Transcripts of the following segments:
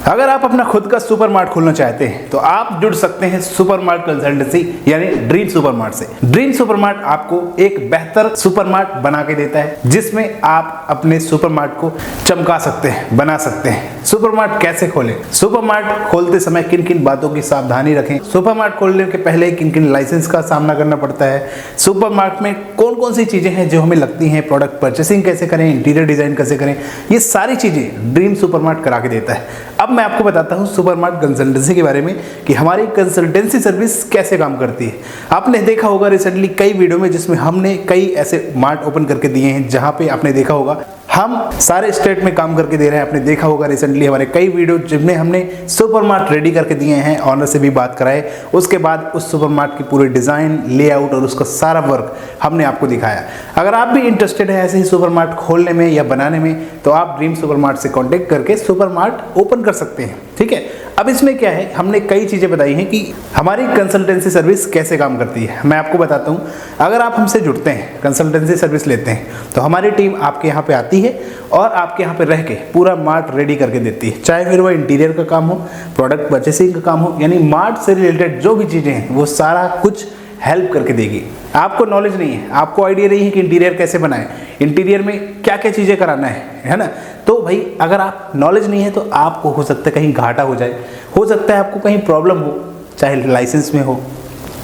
अगर आप अपना खुद का सुपरमार्ट खोलना चाहते हैं तो आप जुड़ सकते हैं सुपरमार्ट कंसल्टेंसी यानी ड्रीम सुपरमार्ट से। ड्रीम सुपरमार्ट आपको एक बेहतर सुपरमार्ट बना के देता है जिसमें आप अपने सुपरमार्ट को चमका सकते हैं, बना सकते हैं। सुपरमार्ट कैसे खोलें, सुपरमार्ट खोलते समय किन किन बातों की सावधानी रखें, सुपरमार्ट खोलने के पहले किन किन लाइसेंस का सामना करना पड़ता है, सुपरमार्ट में कौन कौन सी चीजें हैं जो हमें लगती हैं, प्रोडक्ट परचेसिंग कैसे करें, इंटीरियर डिजाइन कैसे करें, ये सारी चीजें ड्रीम सुपरमार्ट करा के देता है। अब मैं आपको बताता हूं सुपरमार्ट कंसल्टेंसी के बारे में कि हमारी कंसल्टेंसी सर्विस कैसे काम करती है। आपने देखा होगा रिसेंटली कई वीडियो में जिसमें हमने कई ऐसे मार्ट ओपन करके दिए हैं जहां पे आपने देखा होगा हम सारे स्टेट में काम करके दे रहे हैं। आपने देखा होगा रिसेंटली हमारे कई वीडियो जिनमें हमने सुपरमार्ट रेडी करके दिए हैं, ऑनर से भी बात कराए, उसके बाद उस सुपरमार्ट की पूरी डिज़ाइन, लेआउट और उसका सारा वर्क हमने आपको दिखाया। अगर आप भी इंटरेस्टेड है ऐसे ही सुपरमार्ट खोलने में या बनाने में तो आप ड्रीम सुपरमार्ट से कॉन्टेक्ट करके सुपरमार्ट ओपन कर सकते हैं। ठीक है, अब इसमें क्या है, हमने कई चीज़ें बताई हैं कि हमारी कंसल्टेंसी सर्विस कैसे काम करती है। मैं आपको बताता हूँ, अगर आप हमसे जुड़ते हैं, कंसल्टेंसी सर्विस लेते हैं तो हमारी टीम आपके यहाँ पे आती है और आपके यहाँ पे रह के पूरा मार्ट रेडी करके देती है। चाहे फिर वो इंटीरियर का काम हो, प्रोडक्ट परचेसिंग का काम हो, यानी मार्ट से रिलेटेड जो भी चीज़ें हैं वो सारा कुछ हेल्प करके देगी। आपको नॉलेज नहीं है, आपको आइडिया नहीं है कि इंटीरियर कैसे बनाएं, इंटीरियर में क्या क्या चीज़ें कराना है ना, तो भाई अगर आप नॉलेज नहीं है तो आपको हो सकता है कहीं घाटा हो जाए, हो सकता है आपको कहीं प्रॉब्लम हो, चाहे लाइसेंस में हो,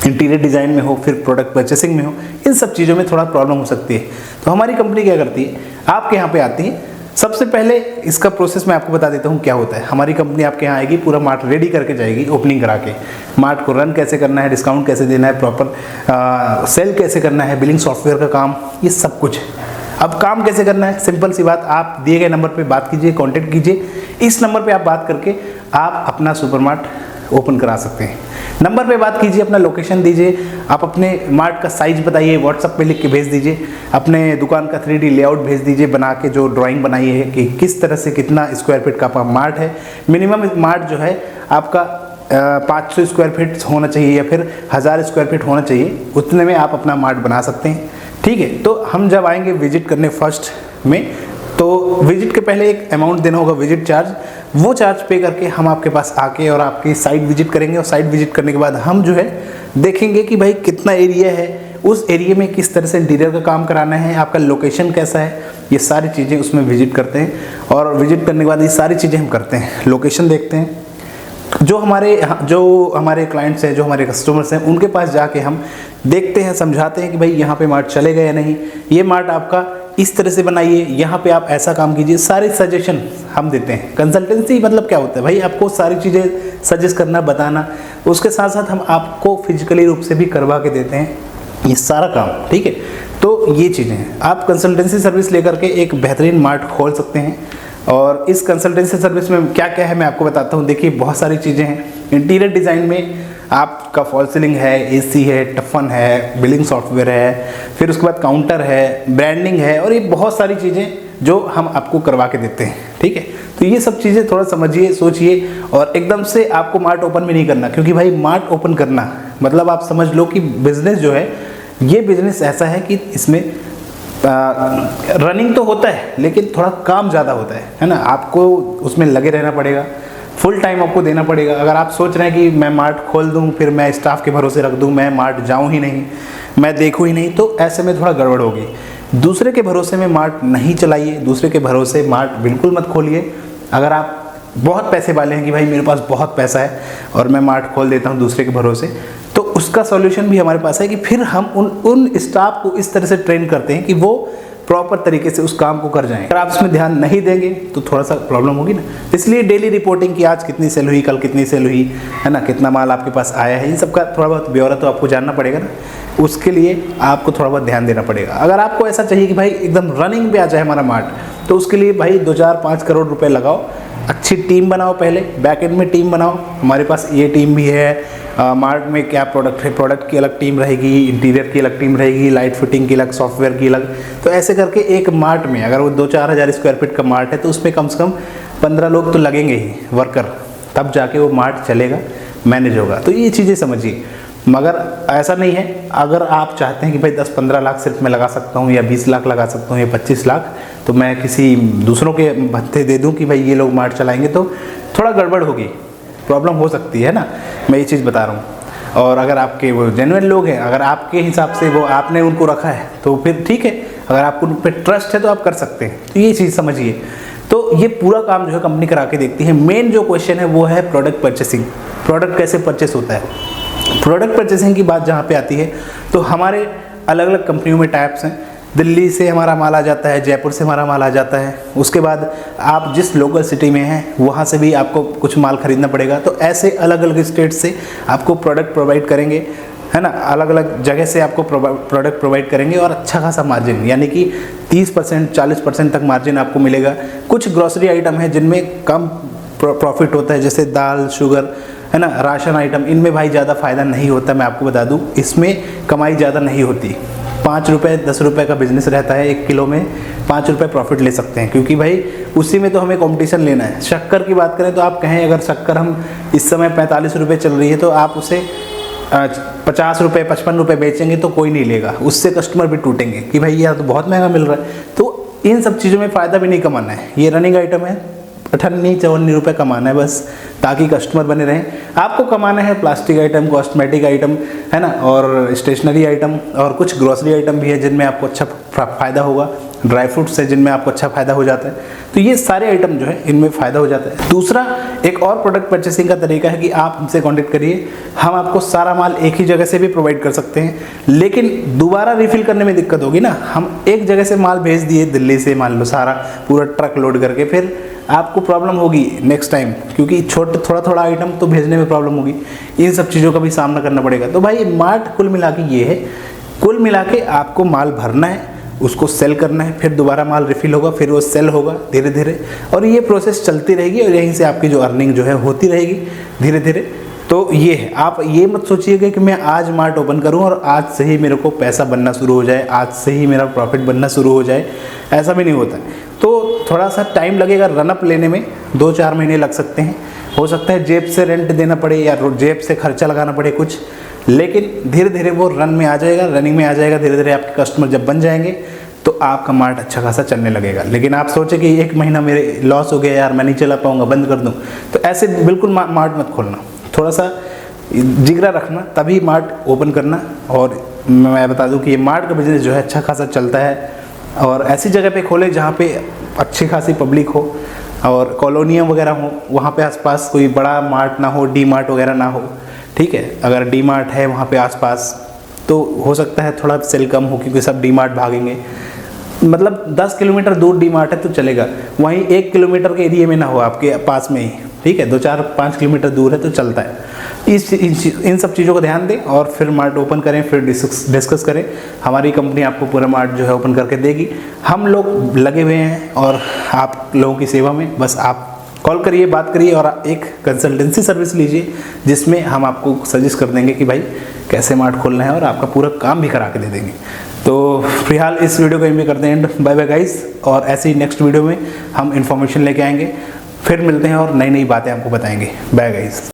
इंटीरियर डिज़ाइन में हो, फिर प्रोडक्ट परचेसिंग में हो, इन सब चीज़ों में थोड़ा प्रॉब्लम हो सकती है। तो हमारी कंपनी क्या करती है, आपके यहाँ पे आती है। सबसे पहले इसका प्रोसेस मैं आपको बता देता हूँ क्या होता है। हमारी कंपनी आपके यहाँ आएगी, पूरा मार्ट रेडी करके जाएगी, ओपनिंग करा के, मार्ट को रन कैसे करना है, डिस्काउंट कैसे देना है, प्रॉपर सेल कैसे करना है, बिलिंग सॉफ्टवेयर का काम, ये सब कुछ। अब काम कैसे करना है, सिंपल सी बात, आप दिए गए नंबर पे बात कीजिए, कांटेक्ट कीजिए। इस नंबर पे आप बात करके आप अपना सुपरमार्ट ओपन करा सकते हैं। नंबर पे बात कीजिए, अपना लोकेशन दीजिए, आप अपने मार्ट का साइज बताइए, व्हाट्सएप पे लिख के भेज दीजिए, अपने दुकान का 3D लेआउट भेज दीजिए बना के, जो ड्राइंग बनाई है कि किस तरह से कितना स्क्वायर फीट का मार्ट है। मिनिमम मार्ट जो है आपका 500 स्क्वायर फीट होना चाहिए या फिर 1000 स्क्वायर फीट होना चाहिए, उतने में आप अपना मार्ट बना सकते हैं। ठीक है, तो हम जब आएंगे विजिट करने फर्स्ट में, तो विजिट के पहले एक अमाउंट देना होगा, विजिट चार्ज। वो चार्ज पे करके हम आपके पास आके और आपकी साइट विजिट करेंगे, और साइट विजिट करने के बाद हम जो है देखेंगे कि भाई कितना एरिया है, उस एरिया में किस तरह से इंटीरियर का काम कराना है, आपका लोकेशन कैसा है, ये सारी चीज़ें उसमें विजिट करते हैं। और विजिट करने के बाद ये सारी चीज़ें हम करते हैं, लोकेशन देखते हैं, जो हमारे क्लाइंट्स हैं, जो हमारे कस्टमर्स हैं, उनके पास जाके हम देखते हैं, समझाते हैं कि भाई यहाँ पे मार्ट चलेगा या नहीं, ये मार्ट आपका इस तरह से बनाइए, यहाँ पे आप ऐसा काम कीजिए, सारे सजेशन हम देते हैं। कंसल्टेंसी मतलब क्या होता है भाई, आपको सारी चीज़ें सजेस्ट करना, बताना, उसके साथ साथ हम आपको फिजिकली रूप से भी करवा के देते हैं ये सारा काम। ठीक है, तो ये चीज़ें हैं, आप कंसल्टेंसी सर्विस लेकर के एक बेहतरीन मार्ट खोल सकते हैं। और इस कंसल्टेंसी सर्विस में क्या क्या है मैं आपको बताता हूँ। देखिए बहुत सारी चीज़ें हैं। इंटीरियर डिज़ाइन में आपका फॉल सीलिंग है, एसी है, टफन है, बिलिंग सॉफ्टवेयर है, फिर उसके बाद काउंटर है, ब्रांडिंग है, और ये बहुत सारी चीज़ें जो हम आपको करवा के देते हैं। ठीक है, तो ये सब चीज़ें थोड़ा समझिए, सोचिए, और एकदम से आपको मार्ट ओपन भी नहीं करना, क्योंकि भाई मार्ट ओपन करना मतलब आप समझ लो कि बिजनेस जो है, ये बिजनेस ऐसा है कि इसमें रनिंग तो होता है लेकिन थोड़ा काम ज़्यादा होता है ना। आपको उसमें लगे रहना पड़ेगा, फुल टाइम आपको देना पड़ेगा। अगर आप सोच रहे हैं कि मैं मार्ट खोल दूं, फिर मैं स्टाफ के भरोसे रख दूं, मैं मार्ट जाऊं ही नहीं, मैं देखूं ही नहीं, तो ऐसे में थोड़ा गड़बड़ होगी। दूसरे के भरोसे में मार्ट नहीं चलाइए, दूसरे के भरोसे मार्ट बिल्कुल मत खोलिए। अगर आप बहुत पैसे वाले हैं कि भाई मेरे पास बहुत पैसा है और मैं मार्ट खोल देता हूँ दूसरे के भरोसे, तो उसका सॉल्यूशन भी हमारे पास है कि फिर हम उन स्टाफ को इस तरह से ट्रेन करते हैं कि वो प्रॉपर तरीके से उस काम को कर जाएं। अगर आप उसमें ध्यान नहीं देंगे तो थोड़ा सा प्रॉब्लम होगी ना। इसलिए डेली रिपोर्टिंग कि आज कितनी सेल हुई, कल कितनी सेल हुई, है ना, कितना माल आपके पास आया है, इन सब का थोड़ा बहुत ब्यौरा तो आपको जानना पड़ेगा ना। उसके लिए आपको थोड़ा बहुत ध्यान देना पड़ेगा। अगर आपको ऐसा चाहिए कि भाई एकदम रनिंग पे आ जाए हमारा मार्ट, तो उसके लिए भाई 2-4-5 करोड़ रुपए लगाओ, अच्छी टीम बनाओ, पहले बैक एंड में टीम बनाओ। हमारे पास ये टीम भी है। मार्ट में क्या प्रोडक्ट है, प्रोडक्ट की अलग टीम रहेगी, इंटीरियर की अलग टीम रहेगी, लाइट फिटिंग की अलग, सॉफ्टवेयर की अलग। तो ऐसे करके एक मार्ट में अगर वो 2-4 हज़ार स्क्वायर फीट का मार्ट है तो उसमें कम से कम 15 लोग तो लगेंगे ही वर्कर, तब जाके वो मार्ट चलेगा, मैनेज होगा। तो ये चीज़ें समझिए। मगर ऐसा नहीं है, अगर आप चाहते हैं कि भाई 10-15 लाख सिर्फ मैं लगा सकता हूँ, या 20 लाख लगा सकता हूँ, या 25 लाख, तो मैं किसी दूसरों के भत्ते दे दूं कि भाई ये लोग मार्ट चलाएंगे, तो थोड़ा गड़बड़ होगी, प्रॉब्लम हो सकती है ना, मैं ये चीज़ बता रहा हूँ। और अगर आपके वो जेन्युइन लोग हैं, अगर आपके हिसाब से वो आपने उनको रखा है तो फिर ठीक है, अगर आपको उन पर ट्रस्ट है तो आप कर सकते हैं। तो ये चीज़ समझिए। तो ये पूरा काम जो है कंपनी करा के देखती है। मेन जो क्वेश्चन है वो है प्रोडक्ट परचेसिंग, प्रोडक्ट कैसे परचेस होता है। प्रोडक्ट परचेसिंग की बात जहाँ पे आती है तो हमारे अलग अलग कंपनियों में टाइप्स हैं। दिल्ली से हमारा माल आ जाता है, जयपुर से हमारा माल आ जाता है, उसके बाद आप जिस लोकल सिटी में हैं वहाँ से भी आपको कुछ माल खरीदना पड़ेगा। तो ऐसे अलग अलग स्टेट से आपको प्रोडक्ट प्रोवाइड करेंगे, है ना, अलग अलग जगह से आपको प्रोडक्ट प्रोवाइड करेंगे और अच्छा खासा मार्जिन, यानी कि 30% 40% तक मार्जिन आपको मिलेगा। कुछ ग्रोसरी आइटम है जिनमें कम प्रॉफिट होता है, जैसे दाल, शुगर, है ना, राशन आइटम, इनमें भाई ज़्यादा फ़ायदा नहीं होता। मैं आपको बता दूं, इसमें कमाई ज़्यादा नहीं होती। 5 रुपये 10 रुपये का बिजनेस रहता है, 1 किलो में 5 रुपये प्रॉफिट ले सकते हैं, क्योंकि भाई उसी में तो हमें कंपटीशन लेना है। शक्कर की बात करें तो आप कहें अगर शक्कर हम इस समय 45 रुपये चल रही है तो आप उसे 50 रुपये 55 रुपये बेचेंगे तो कोई नहीं लेगा, उससे कस्टमर भी टूटेंगे कि भाई यार तो बहुत महंगा मिल रहा है। तो इन सब चीज़ों में फ़ायदा भी नहीं कमाना है। ये रनिंग आइटम है, 58-54 रुपये कमाना है बस, ताकि कस्टमर बने रहें। आपको कमाना है प्लास्टिक आइटम, कॉस्मेटिक आइटम, है ना, और स्टेशनरी आइटम, और कुछ ग्रोसरी आइटम भी है जिनमें आपको अच्छा फ़ायदा होगा। ड्राई फ्रूट्स है जिनमें आपको अच्छा फ़ायदा हो जाता है। तो ये सारे आइटम जो है इनमें फ़ायदा हो जाता है। दूसरा एक और प्रोडक्ट परचेसिंग का तरीका है कि आप हमसे कॉन्टेक्ट करिए, हम आपको सारा माल एक ही जगह से भी प्रोवाइड कर सकते हैं, लेकिन दोबारा रिफ़िल करने में दिक्कत होगी ना। हम एक जगह से माल भेज दिए दिल्ली से, मान लो सारा पूरा ट्रक लोड करके, फिर आपको प्रॉब्लम होगी नेक्स्ट टाइम, क्योंकि थोड़ा थोड़ा आइटम तो भेजने में प्रॉब्लम होगी। इन सब चीज़ों का भी सामना करना पड़ेगा। तो भाई मार्ट कुल मिला के ये है, कुल मिला के आपको माल भरना है, उसको सेल करना है, फिर दोबारा माल रिफ़िल होगा, फिर वो सेल होगा धीरे धीरे, और ये प्रोसेस चलती रहेगी और यहीं से आपकी जो अर्निंग जो है होती रहेगी धीरे धीरे। तो ये है, आप ये मत सोचिएगा कि मैं आज मार्ट ओपन करूं और आज से ही मेरे को पैसा बनना शुरू हो जाए, आज से ही मेरा प्रॉफिट बनना शुरू हो जाए, ऐसा भी नहीं होता। तो थोड़ा सा टाइम लगेगा रनअप लेने में, 2-4 महीने लग सकते हैं। हो सकता है जेब से रेंट देना पड़े या जेब से खर्चा लगाना पड़े कुछ, लेकिन धीरे धीरे वो रन में आ जाएगा, रनिंग में आ जाएगा। धीरे धीरे आपके कस्टमर जब बन जाएंगे तो आपका मार्ट अच्छा खासा चलने लगेगा। लेकिन आप सोचे कि 1 महीना मेरे लॉस हो गया यार, मैं नहीं चला पाऊंगा, बंद कर दूं, तो ऐसे बिल्कुल मार्ट मत खोलना। थोड़ा सा जिगरा रखना, तभी मार्ट ओपन करना। और मैं बता दूं कि ये मार्ट का बिज़नेस जो है अच्छा खासा चलता है, और ऐसी जगह पे खोले जहाँ पे अच्छी खासी पब्लिक हो और कॉलोनियाँ वगैरह हो, वहाँ पे आसपास कोई बड़ा मार्ट ना हो, डी मार्ट वगैरह ना हो, ठीक है। अगर डी मार्ट है वहाँ पे आसपास तो हो सकता है थोड़ा सेल कम हो, क्योंकि सब डी मार्ट भागेंगे। मतलब 10 किलोमीटर दूर डी मार्ट है तो चलेगा, वहीं 1 किलोमीटर के एरिया में ना हो, आपके पास में ही, ठीक है, 2-4-5 किलोमीटर दूर है तो चलता है। इन सब चीज़ों को ध्यान दें और फिर मार्ट ओपन करें, फिर डिस्कस करें। हमारी कंपनी आपको पूरा मार्ट जो है ओपन करके देगी। हम लोग लगे हुए हैं और आप लोगों की सेवा में, बस आप कॉल करिए, बात करिए और एक कंसल्टेंसी सर्विस लीजिए, जिसमें हम आपको सजेस्ट कर देंगे कि भाई कैसे मार्ट खोलना है, और आपका पूरा काम भी करा के दे देंगे। तो फिलहाल इस वीडियो को यहीं पे करते हैं एंड। बाय बाय गाइस, और ऐसे ही नेक्स्ट वीडियो में हम इन्फॉर्मेशन लेके आएंगे, फिर मिलते हैं और नई नई बातें आपको बताएंगे। Bye guys.